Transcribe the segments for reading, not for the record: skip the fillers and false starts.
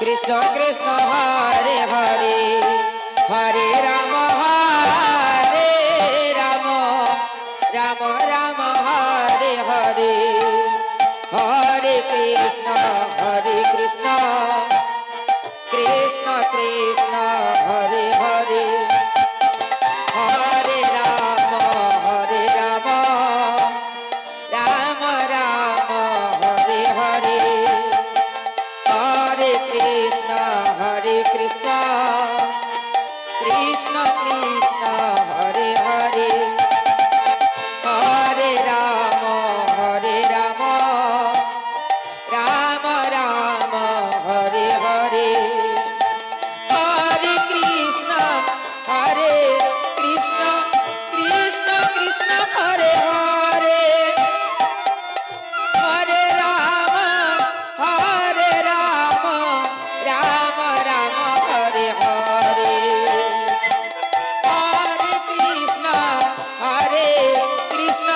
Krishna Krishna Hare Hare Hare Ram Ram Ram Ram Hare Hare Hare Krishna Krishna Krishna Hare Hare Hare Ram Ram Ram Hare Hare Hare Krishna Krishna Krishna Hare Hare Hare Ram Ram Ram Hare Hare Hare Krishna Krishna Krishna Hare Hare Hare Ram Ram Ram Hare Hare Hare Krishna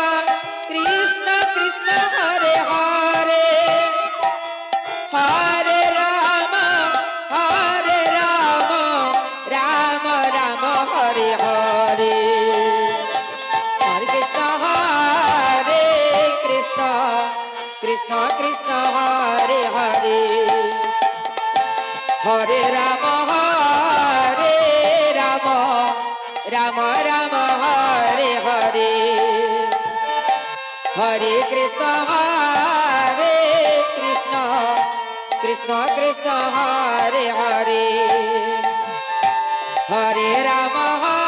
Krishna Hare Hare Hare Ram Ram Hare Hare Hare Krishna Krishna Hare Hare Hare Ram Ram Ram Hare Hare Hare Krishna Krishna Hare Hare Hare Ram